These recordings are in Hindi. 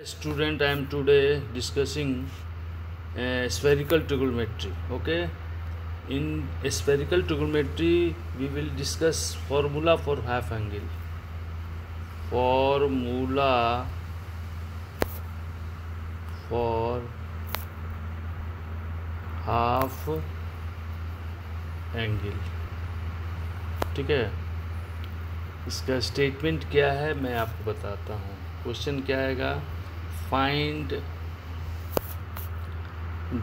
Student, I am today discussing spherical trigonometry. Okay, in spherical trigonometry we will discuss formula for half angle. Formula for half angle. ठीक है, इसका स्टेटमेंट क्या है मैं आपको बताता हूँ. क्वेश्चन क्या आएगा? Find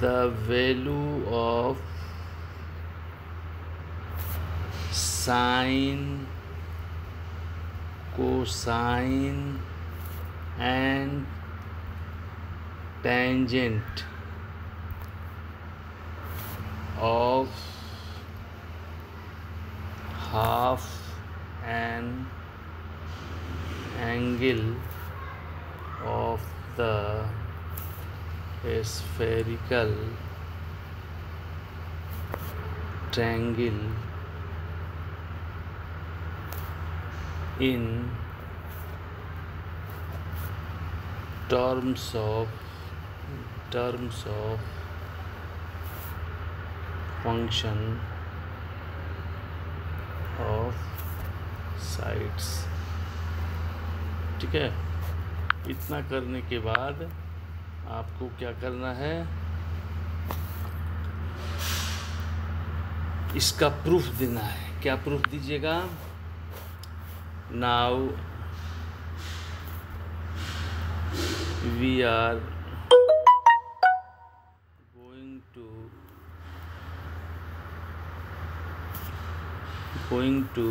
the value of sine, cosine and tangent of half an angle of the spherical triangle in terms of function of sides. ठीक है, इतना करने के बाद आपको क्या करना है? इसका प्रूफ देना है. क्या प्रूफ दीजिएगा? Now we are going to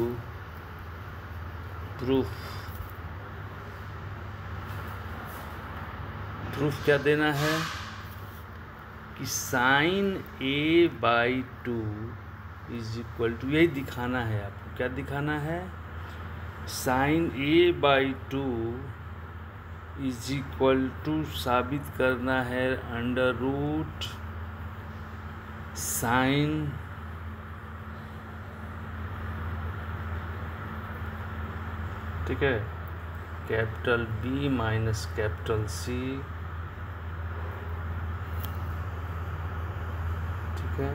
proof क्या देना है कि sine a by 2 is equal to, यही दिखाना है आपको. क्या दिखाना है? Sine a by 2 is equal to साबित करना है अंडर रूट साइन ठीक है, capital B minus capital C. ठीक है,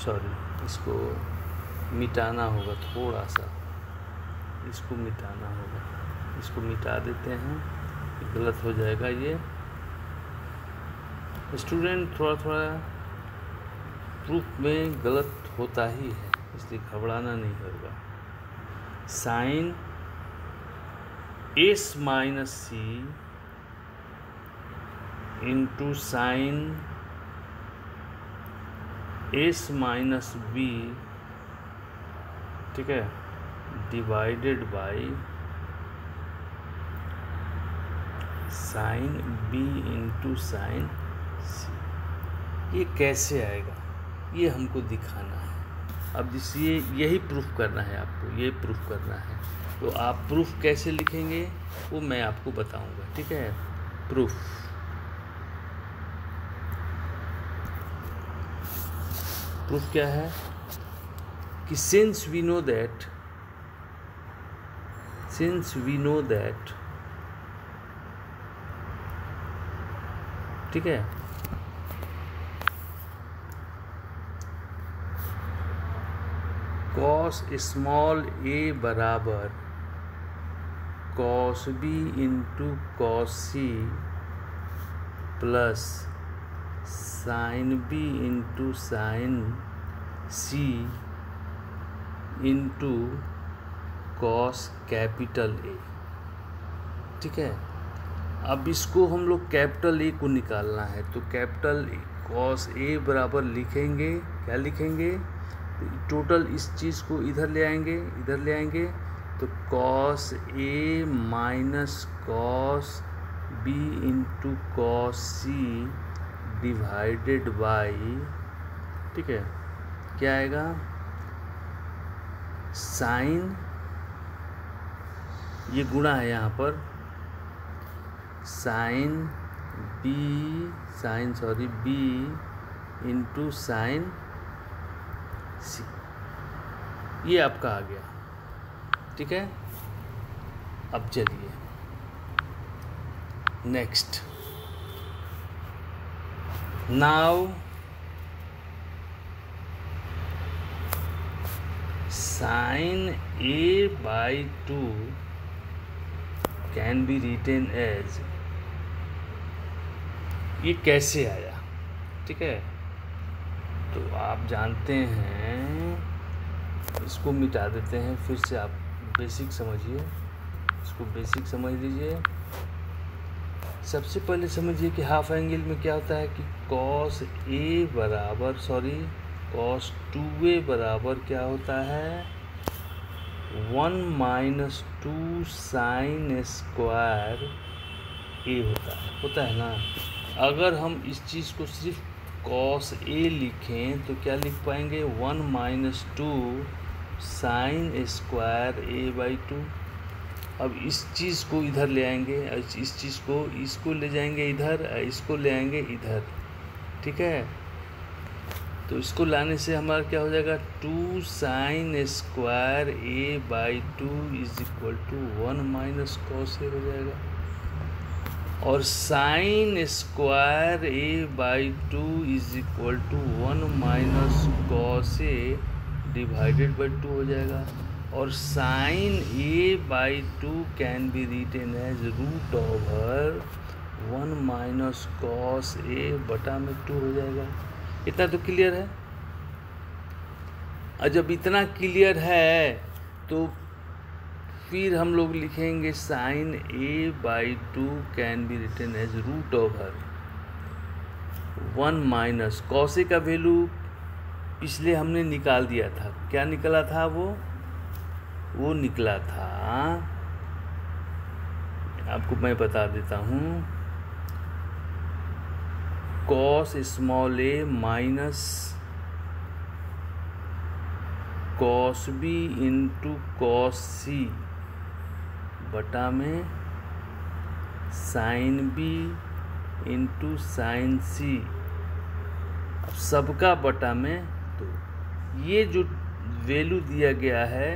सॉरी, इसको मिटाना होगा, थोड़ा सा इसको मिटाना होगा. इसको मिटा देते हैं, गलत हो जाएगा ये. स्टूडेंट, थोड़ा थोड़ा प्रूफ में गलत होता ही है, इसलिए घबराना नहीं होगा. Sine S minus C into sine S minus B, ठीक है, divided by sine B into sine C. ये कैसे आएगा ये हमको दिखाना है. अब इसलिए यही प्रूफ करना है आपको, ये प्रूफ करना है. तो आप प्रूफ कैसे लिखेंगे वो मैं आपको बताऊंगा. ठीक है, प्रूफ क्या है कि सिंस वी नो दैट ठीक है, कॉस स्मॉल a बराबर cos b into cos c plus sine b into sine c into cos capital A. ठीक है, अब इसको हम लोग कैपिटल A को निकालना है. तो कैपिटल कॉस A बराबर लिखेंगे, क्या लिखेंगे? टोटल इस चीज़ को इधर ले आएंगे, तो cos A minus cos B into cos C divided by, ठीक है, क्या आएगा? साइन, ये गुणा है यहाँ पर, sine B into sine C. ये आपका आ गया. ठीक है, अब चलिए next, now sine A by 2 can be written as, ये कैसे आया? ठीक है, तो आप जानते हैं, इसको मिटा देते हैं, फिर से आप बेसिक समझिए, इसको बेसिक समझ लीजिए। सबसे पहले समझिए कि हाफ एंगल में क्या होता है कि कॉस ए बराबर कॉस 2a बराबर क्या होता है 1 माइनस 2 साइन स्क्वायर ए होता है ना। अगर हम इस चीज़ को सिर्फ कॉस ए लिखें तो क्या लिख पाएंगे 1 minus 2 sine square A by 2। अब इस चीज़ को इधर ले आएंगे, इस चीज़ को इसको ले जाएंगे इधर, इसको ले आएंगे इधर, ठीक है। तो इसको लाने से हमारा क्या हो जाएगा 2 sine square A by 2 is equal to 1 minus cos A हो जाएगा। और sine square A by 2 is equal to 1 minus cos A divided by 2 हो जाएगा। और sine A by 2 can be written as root over 1 minus cos A बटा में 2 हो जाएगा। इतना तो क्लियर है। और जब इतना क्लियर है तो फिर हम लोग लिखेंगे sine A by 2 can be written as root over 1 minus cos A का वैल्यू पिछले हमने निकाल दिया था। क्या निकला था वो निकला था, आपको मैं बता देता हूँ, cos small A minus cos B into cos C बटा में sine B into sine C, अब सबका बटा में। तो ये जो वैल्यू दिया गया है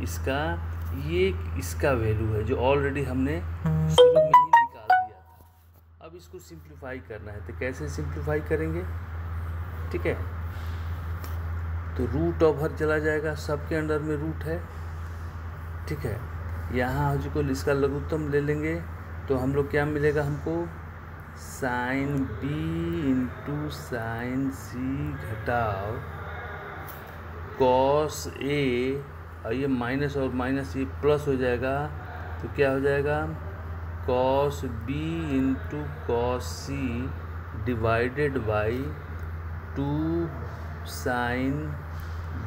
इसका, ये इसका वैल्यू है जो ऑलरेडी हमने शुरू में ही निकाल दिया था। अब इसको सिंप्लीफाई करना है, तो कैसे सिंप्लीफाई करेंगे? ठीक है, तो रूट ओवर चला जाएगा, सबके अंडर में रूट है, ठीक है। यहाँ जो इसका लघुत्तम ले लेंगे तो हम लोग क्या मिलेगा हमको साइन बी इंटू साइन सी घटाव कॉस ए, और ये माइनस और माइनस ये प्लस हो जाएगा, तो क्या हो जाएगा cos B into cos C divided by 2 sine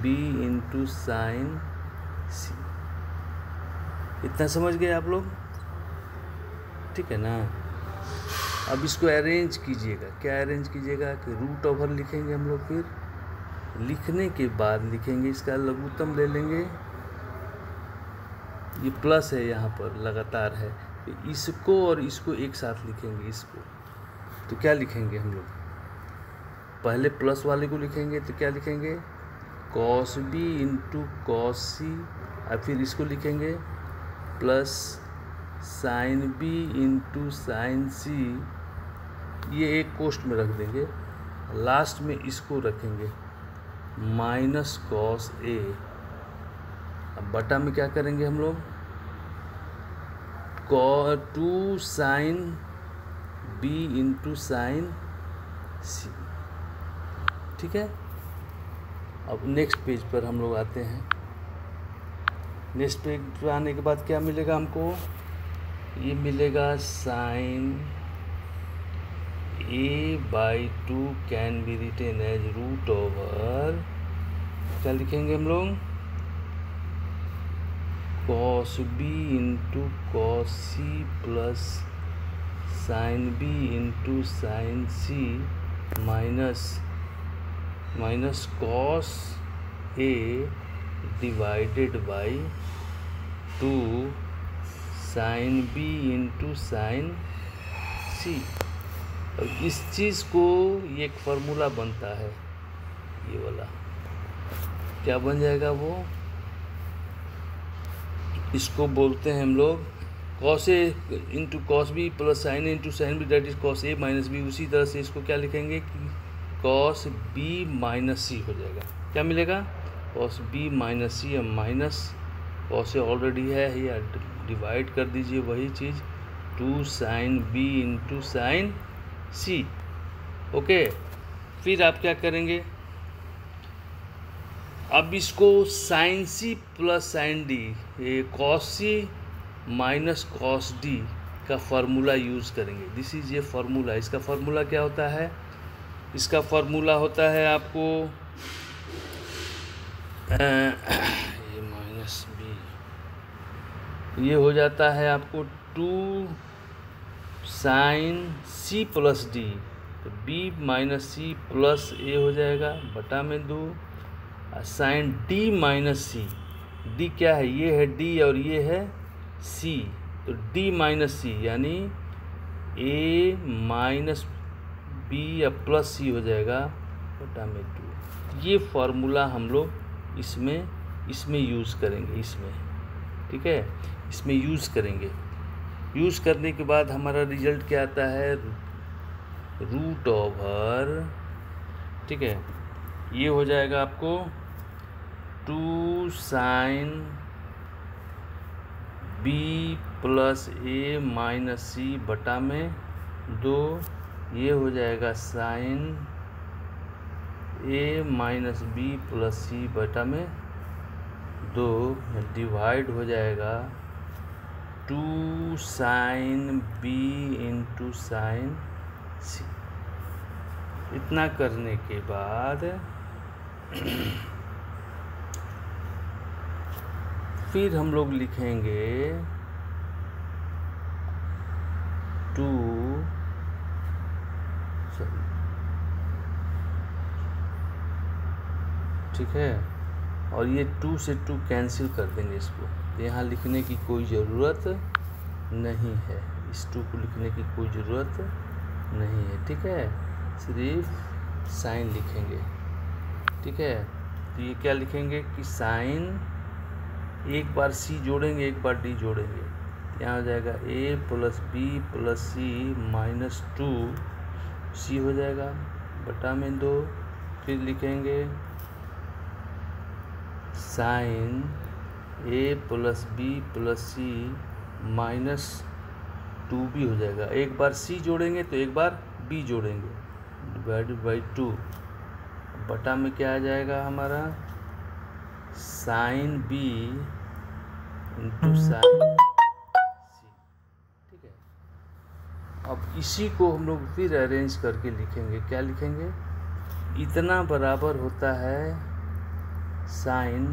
B into sine C. इतना समझ गए आप लोग? ठीक है ना। अब इसको अरेंज कीजिएगा। क्या अरेंज कीजिएगा कि रूट ओवर लिखेंगे हम लोग, फिर लिखने के बाद लिखेंगे इसका लघुत्तम ले लेंगे, ये प्लस है यहाँ पर लगातार है, तो इसको और इसको एक साथ लिखेंगे इसको। तो क्या लिखेंगे हम लोग, पहले प्लस वाले को लिखेंगे तो क्या लिखेंगे cos B into cos C, और फिर इसको लिखेंगे plus sine B into sine C, ये एक कोष्ठ में रख देंगे, लास्ट में इसको रखेंगे माइनस कॉस ए। अब बटा में क्या करेंगे हम लोग 2 साइन बी इंटू साइन सी, ठीक है। अब नेक्स्ट पेज पर हम लोग आते हैं। नेक्स्ट पेज पर आने के बाद क्या मिलेगा हमको, ये मिलेगा sine A by 2 can be written as root over, क्या लिखेंगे हम लोग cos B into cos C plus sine B into sine C minus cos A divided by 2 sine B into sine C. और इस चीज़ को ये एक फार्मूला बनता है, ये वाला क्या बन जाएगा वो, इसको बोलते हैं हम लोग cos A into cos B plus sine A into sine B that is cos A minus B. उसी तरह से इसको क्या लिखेंगे कि कॉस बी माइनस सी हो जाएगा। क्या मिलेगा? Cos B minus C, minus cos A already है या डिवाइड कर दीजिए वही चीज़, 2 sine B into sine C. Okay, फिर आप क्या करेंगे, अब इसको sine C plus sine D, ये cos C minus cos D का फार्मूला यूज़ करेंगे। दिस इज़ ये फार्मूला। इसका फार्मूला क्या होता है? इसका फार्मूला होता है आपको ये माइनस बी, ये हो जाता है आपको 2 साइन सी प्लस डी, तो बी माइनस सी प्लस ए हो जाएगा बटा में 2 साइन डी माइनस सी। डी क्या है? ये है डी और ये है सी, तो डी माइनस सी यानी ए माइनस बी या प्लस सी हो जाएगा बटा में 2। ये फार्मूला हम लोग इसमें यूज़ करेंगे, इसमें, ठीक है, इसमें यूज़ करेंगे। यूज़ करने के बाद हमारा रिजल्ट क्या आता है? रूट ओवर, ठीक है, ये हो जाएगा आपको 2 साइन बी प्लस ए माइनस सी बटा में 2, ये हो जाएगा साइन ए माइनस बी प्लस सी बटा में 2 डिवाइड हो जाएगा 2 sine B into sine C. इतना करने के बाद फिर हम लोग लिखेंगे 2 ठीक है, और ये 2 से 2 कैंसिल कर देंगे इसको, यहाँ लिखने की कोई ज़रूरत नहीं है, इस 2 को लिखने की कोई ज़रूरत नहीं है, ठीक है, सिर्फ साइन लिखेंगे, ठीक है। तो ये क्या लिखेंगे कि साइन, एक बार सी जोड़ेंगे एक बार डी जोड़ेंगे, यहाँ हो जाएगा ए plus B plus C minus 2 सी हो जाएगा बटा में 2। फिर लिखेंगे साइन ए plus B plus C minus 2 भी हो जाएगा, एक बार सी जोड़ेंगे तो एक बार बी जोड़ेंगे, डिवाइडेड बाई 2 बटा में क्या आ जाएगा हमारा साइन बी इंटू साइन सी, ठीक है। अब इसी को हम लोग फिर अरेंज करके लिखेंगे। क्या लिखेंगे? इतना बराबर होता है साइन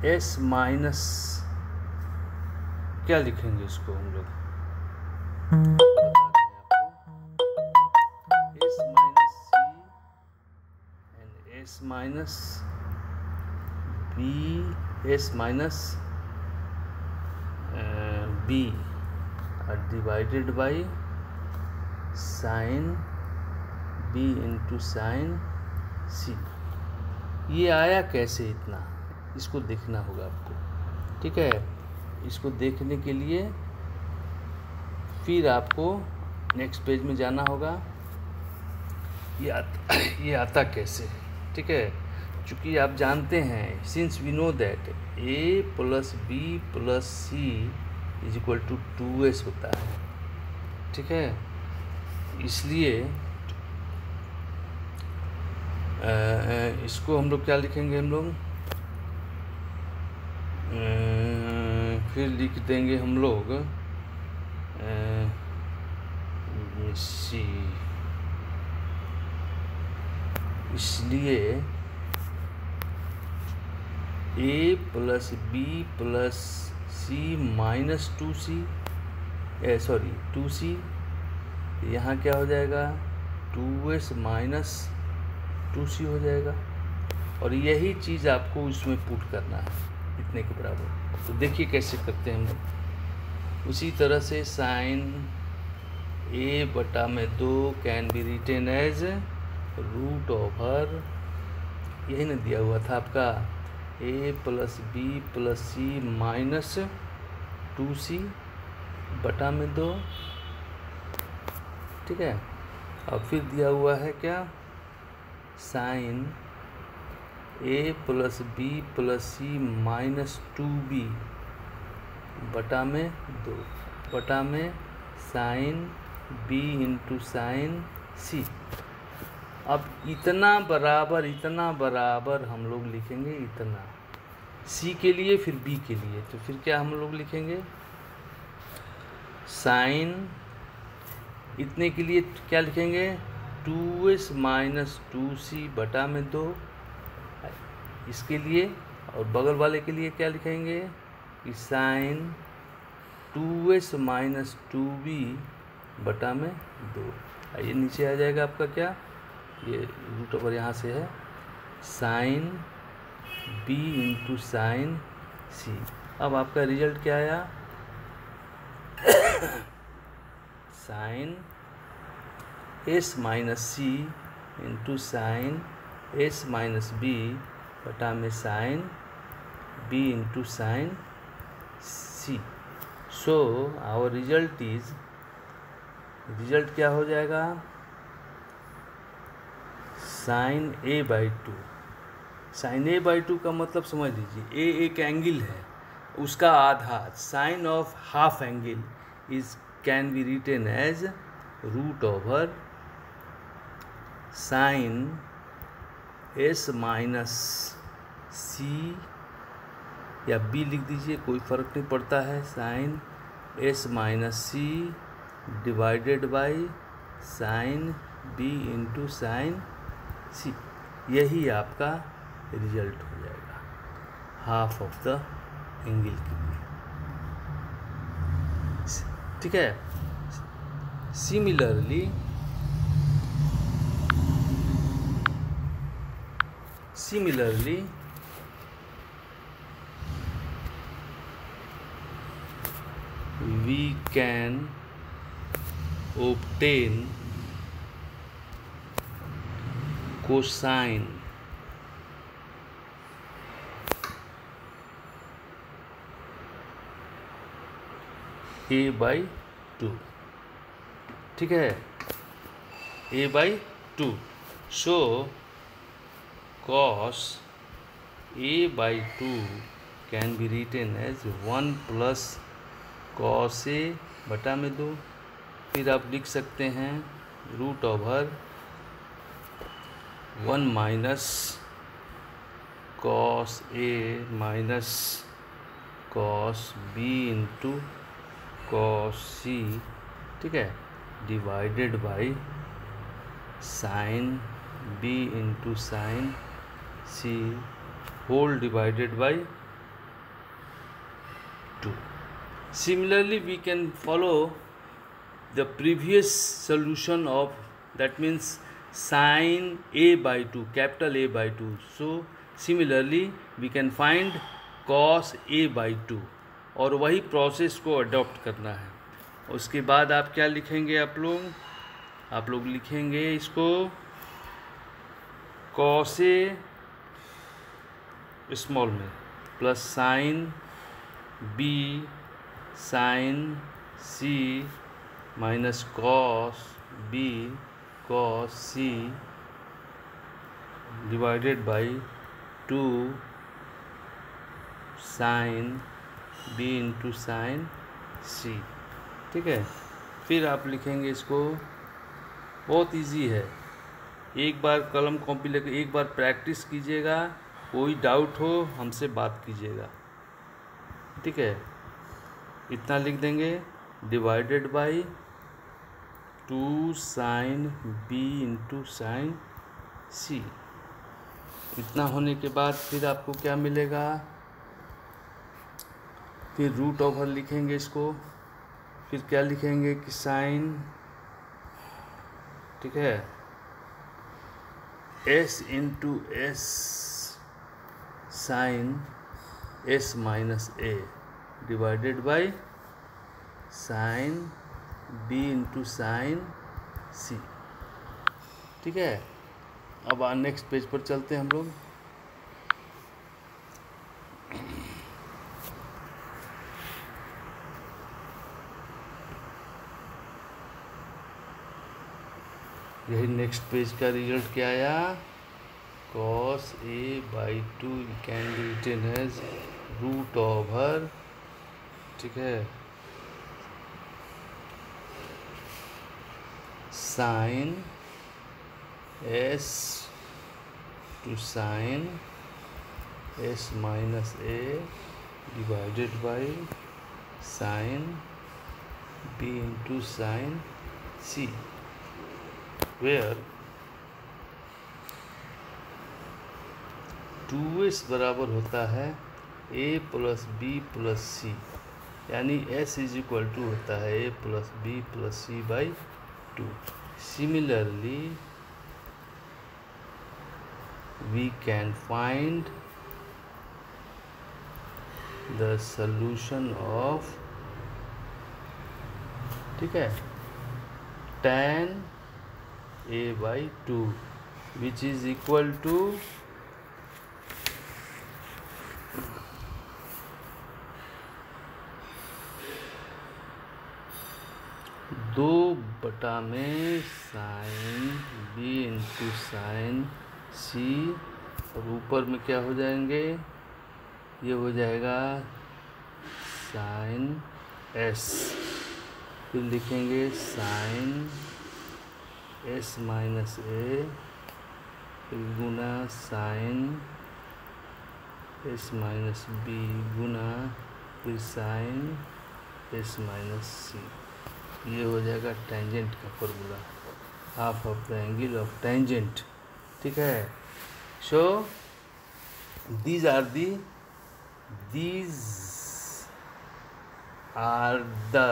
एस माइनस, क्या लिखेंगे इसको हम लोग, S minus C and S minus B, S minus B divided by sine B into sine C. ये आया कैसे इतना, इसको देखना होगा आपको, ठीक है। इसको देखने के लिए फिर आपको नेक्स्ट पेज में जाना होगा। ये आता कैसे, ठीक है, चूँकि आप जानते हैं, since we know that a plus B plus C is equal to 2s होता है, ठीक है, इसलिए इसको हम लोग क्या लिखेंगे, हम लोग फिर लिख देंगे हम लोग सी, इसलिए ए plus B plus C minus 2c, sorry 2c, यहाँ क्या हो जाएगा 2s माइनस 2c हो जाएगा, और यही चीज़ आपको इसमें पुट करना है इतने के बराबर। तो देखिए कैसे करते हैं हम लोग। उसी तरह से साइन ए बटा में 2 can be written as root over, यही ना दिया हुआ था आपका, A plus B plus C minus 2c बटा में 2, ठीक है। अब फिर दिया हुआ है क्या, sine a plus b plus c minus 2b बटा में 2 बटा में sine b into sine c। अब इतना बराबर हम लोग लिखेंगे इतना c के लिए, फिर b के लिए। तो फिर क्या हम लोग लिखेंगे, साइन इतने के लिए क्या लिखेंगे, 2s माइनस 2c बटा में 2 इसके लिए। और बगल वाले के लिए क्या लिखेंगे कि साइन 2s माइनस 2b बटा में 2। ये नीचे आ जाएगा आपका क्या, ये रूट ओवर यहाँ से है, sine b into sine c। अब आपका रिजल्ट क्या आया, sine s minus C into sine s minus B बटा में sine b into sine C. So our result क्या हो जाएगा, sine a by 2। Sine a by 2 का मतलब समझ लीजिए, a एक एंगल है, उसका आधा, sine of half angle is can be written as root over sine s minus C या b लिख दीजिए, कोई फ़र्क नहीं पड़ता है, sine s minus C divided by sine b into sine C. यही आपका रिजल्ट हो जाएगा हाफ ऑफ द एंगल के लिए, ठीक है। Similarly we can obtain cosine a by 2, ठीक है, a by 2। So cos a by 2 can be written as 1 plus cos a बटा में 2। फिर आप लिख सकते हैं root over 1 minus cos a minus cos b into cos c, ठीक है, divided by sine b into sine c whole divided by 2। Similarly, we can follow the previous solution of, that means sin a by 2, capital A by 2. So similarly we can find cos a by 2, और वही प्रोसेस को अडॉप्ट करना है। उसके बाद आप क्या लिखेंगे, आप लोग लिखेंगे इसको cos a स्मॉल में plus sine b sine c minus cos b cos c divided by 2 sine b into sine c, ठीक है। फिर आप लिखेंगे इसको, बहुत इजी है, एक बार कलम कॉपी लेकर एक बार प्रैक्टिस कीजिएगा, कोई डाउट हो हमसे बात कीजिएगा, ठीक है। इतना लिख देंगे divided by 2 sine b into sine c। इतना होने के बाद फिर आपको क्या मिलेगा, फिर रूट ओवर लिखेंगे इसको, फिर क्या लिखेंगे कि साइन, ठीक है, s into S sine s minus a divided by sine b into sine c, ठीक है। अब नेक्स्ट पेज पर चलते हैं हम लोग। यही नेक्स्ट पेज का रिजल्ट क्या आया, cos a/2 can be written as root over, ठीक है, sine s to sin s minus a divided by sin b into sin c, where 2s बराबर होता है a plus b plus c, यानी s इज इक्वल टू होता है a plus b plus c by 2। Similarly, we can find the solution of, ठीक है, tan a/2 which is equal to 2 में sine b into sine c, और ऊपर में क्या हो जाएंगे, ये हो जाएगा साइन s, फिर लिखेंगे साइन s माइनस a, फिर गुना साइन s माइनस b गुना फिर साइन s माइनस c। ये हो जाएगा टेंजेंट का formula, half of the angle of tangent, ठीक है। सो these are the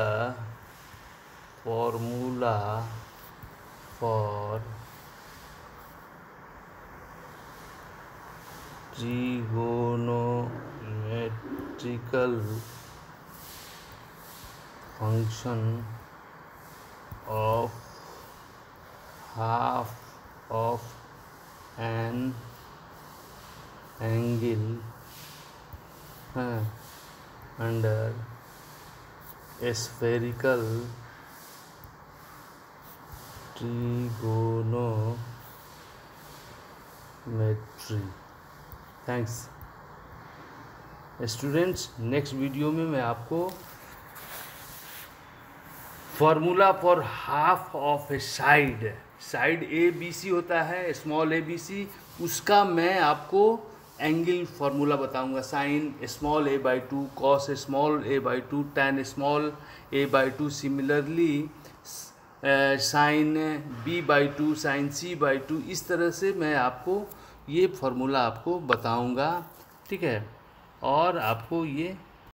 formula for trigonometrical function of half of an angle under a spherical trigonometry। Thanks students, next video में मैं आपको formula for half of a side A B C होता है, स्मॉल ए बी सी, उसका मैं आपको एंगल फार्मूला बताऊंगा। Sine small a/2, cos small a/2, tan small a/2, similarly sine b/2, sine c/2, इस तरह से मैं आपको ये फार्मूला आपको बताऊंगा, ठीक है। और आपको ये